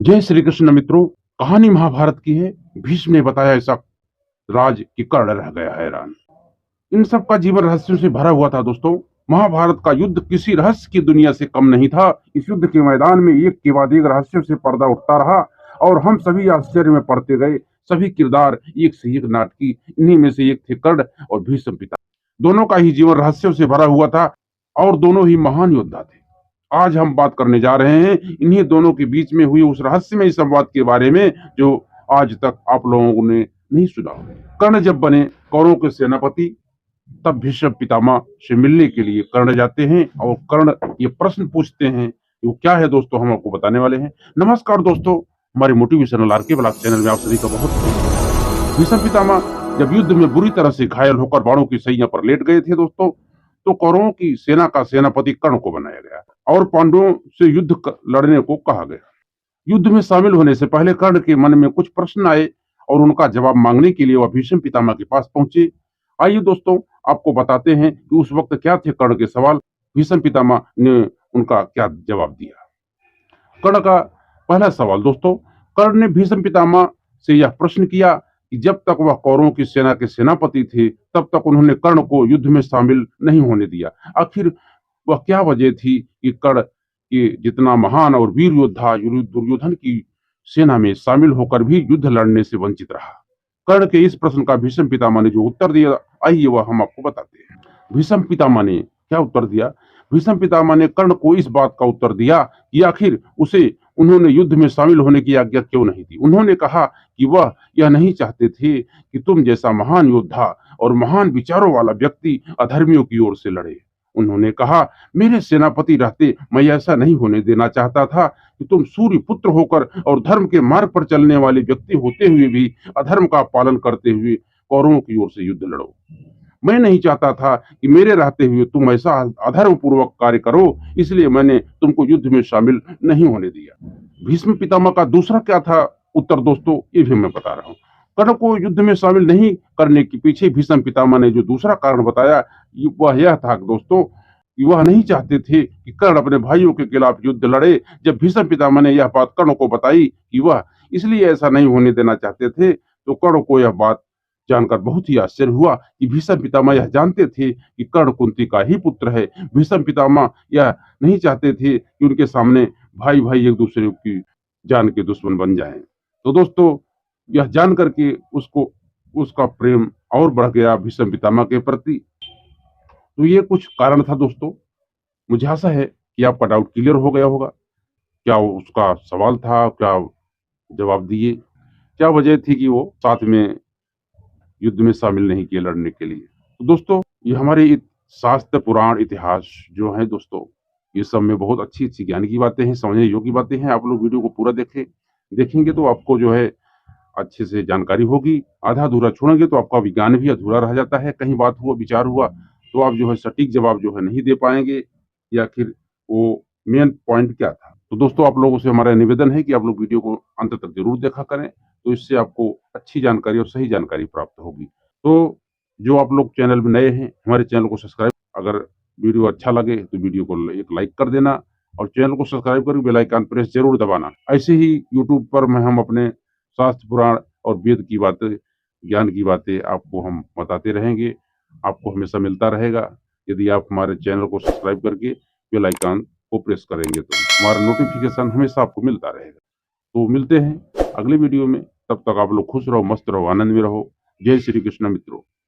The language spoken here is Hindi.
जय श्री कृष्ण मित्रों। कहानी महाभारत की है। भीष्म ने बताया ऐसा राज कि कर्ण रह गया हैरान। इन सब का जीवन रहस्यों से भरा हुआ था दोस्तों। महाभारत का युद्ध किसी रहस्य की दुनिया से कम नहीं था। इस युद्ध के मैदान में एक के बाद एक रहस्यों से पर्दा उठता रहा और हम सभी आश्चर्य में पड़ते गए। सभी किरदार एक से एक नाटकी। इन्हीं में से एक थे कर्ण और भीष्म पिता। दोनों का ही जीवन रहस्यों से भरा हुआ था और दोनों ही महान योद्धा थे। आज हम बात करने जा रहे हैं इन्हीं दोनों के बीच में हुई उस रहस्यमय संवाद के बारे में जो आज तक आप लोगों ने नहीं सुना। कर्ण जब बने कौरवों के सेनापति तब भीष्म पितामह से मिलने के लिए कर्ण जाते हैं और कर्ण ये प्रश्न पूछते हैं। वो क्या है दोस्तों, हम आपको बताने वाले हैं। नमस्कार दोस्तों, हमारे मोटिवेशनल आरके ब्लॉग चैनल में आप सभी का बहुत। भीष्म पितामह जब युद्ध में बुरी तरह से घायल होकर बाणों की सैया पर लेट गए थे दोस्तों, तो कौरवों की सेना का सेनापति कर्ण को बनाया गया और पांडवों से लड़ने को कहा गया। युद्ध में शामिल होने से पहले कर्ण के मन में कुछ प्रश्न आए और उनका जवाब मांगने के लिए वह भीष्म पितामह के पास पहुंचे। आइए दोस्तों, आपको बताते हैं कि उस वक्त क्या थे कर्ण के सवाल, भीष्म पितामह ने उनका क्या जवाब दिया। कर्ण का पहला सवाल दोस्तों, कर्ण ने भीष्म पितामह से यह प्रश्न किया कि जब तक वह कौरवों की सेना के सेनापति थे तब तक उन्होंने कर्ण को युद्ध में शामिल नहीं होने दिया। आखिर वह क्या वजह थी कि कर्ण के जितना महान और वीर योद्धा दुर्योधन की सेना में शामिल होकर भी युद्ध लड़ने से वंचित रहा। कर्ण के इस प्रश्न का भीष्म पितामह ने जो उत्तर दिया, आइए वह हम आपको बताते हैं। भीष्म पितामह ने क्या उत्तर दिया। भीष्म पितामह ने कर्ण को इस बात का उत्तर दिया कि आखिर उसे उन्होंने युद्ध में शामिल होने की आज्ञा क्यों नहीं दी। उन्होंने कहा कि वह यह नहीं चाहते थे कि तुम जैसा महान योद्धा और महान विचारों वाला व्यक्ति अधर्मियों की ओर से लड़े। उन्होंने कहा, मेरे सेनापति रहते मैं ऐसा नहीं होने देना चाहता था कि तुम सूर्य पुत्र होकर और धर्म के मार्ग पर चलने वाले व्यक्ति होते हुए भी अधर्म का पालन करते हुए कौरवों की ओर से युद्ध लड़ो। मैं नहीं चाहता था कि मेरे रहते हुए तुम ऐसा अधर्म पूर्वक कार्य करो, इसलिए मैंने तुमको युद्ध में शामिल नहीं होने दिया। भीष्म पितामह का दूसरा क्या था उत्तर दोस्तों, ये भी मैं बता रहा हूँ। कर्ण को युद्ध में शामिल नहीं करने के पीछे भीष्म पितामह ने जो दूसरा कारण बताया वह यह था दोस्तों कि वह नहीं चाहते थे कि कर्ण अपने भाइयों के खिलाफ युद्ध लड़े। जब भीष्म पितामह ने यह बात कर्ण को बताई कि वह इसलिए ऐसा नहीं होने देना चाहते थे, तो कर्ण को यह बात जानकर बहुत ही आश्चर्य हुआ कि भीष्म पितामह यह जानते थे कि कर्ण कुंती का ही पुत्र है। भीष्म पितामह यह नहीं चाहते थे कि उनके सामने भाई भाई एक दूसरे की जान के दुश्मन बन जाएं। तो दोस्तों, यह जान करके उसको उसका प्रेम और बढ़ गया भीष्म पितामह के प्रति। तो ये कुछ कारण था दोस्तों। मुझे आशा है कि आपका डाउट क्लियर हो गया होगा। क्या उसका सवाल था, क्या जवाब दिए, क्या वजह थी कि वो साथ में युद्ध में शामिल नहीं किए लड़ने के लिए। तो दोस्तों, ये हमारे शास्त्र पुराण इतिहास जो है दोस्तों, ये सब में बहुत अच्छी अच्छी ज्ञान की बातें हैं, समझने योग्य बातें हैं। आप लोग वीडियो को पूरा देखेंगे तो आपको जो है अच्छे से जानकारी होगी। आधा अधूरा छोड़ेंगे तो आपका विज्ञान भी अधूरा रह जाता है। कहीं बात हुआ, विचार हुआ तो आप जो है सटीक जवाब जो है नहीं दे पाएंगे, या फिर वो मेन पॉइंट क्या था। तो दोस्तों, आप लोगों से हमारा निवेदन है कि आप लोग वीडियो को अंत तक जरूर देखा करें, तो इससे आपको अच्छी जानकारी और सही जानकारी प्राप्त होगी। तो जो आप लोग चैनल में नए हैं, हमारे चैनल को सब्सक्राइब, अगर वीडियो अच्छा लगे तो वीडियो को एक लाइक कर देना और चैनल को सब्सक्राइब करके बेल आइकन प्रेस जरूर दबाना। ऐसे ही यूट्यूब पर हम अपने शास्त्र पुराण और वेद की बातें, ज्ञान की बातें आपको हम बताते रहेंगे। आपको हमेशा मिलता रहेगा यदि आप हमारे चैनल को सब्सक्राइब करके बेल आइकन को प्रेस करेंगे, तो हमारा नोटिफिकेशन हमेशा आपको मिलता रहेगा। तो मिलते हैं अगले वीडियो में, तब तक आप लोग खुश रहो, मस्त रहो, आनंद में रहो। जय श्री कृष्ण मित्रों।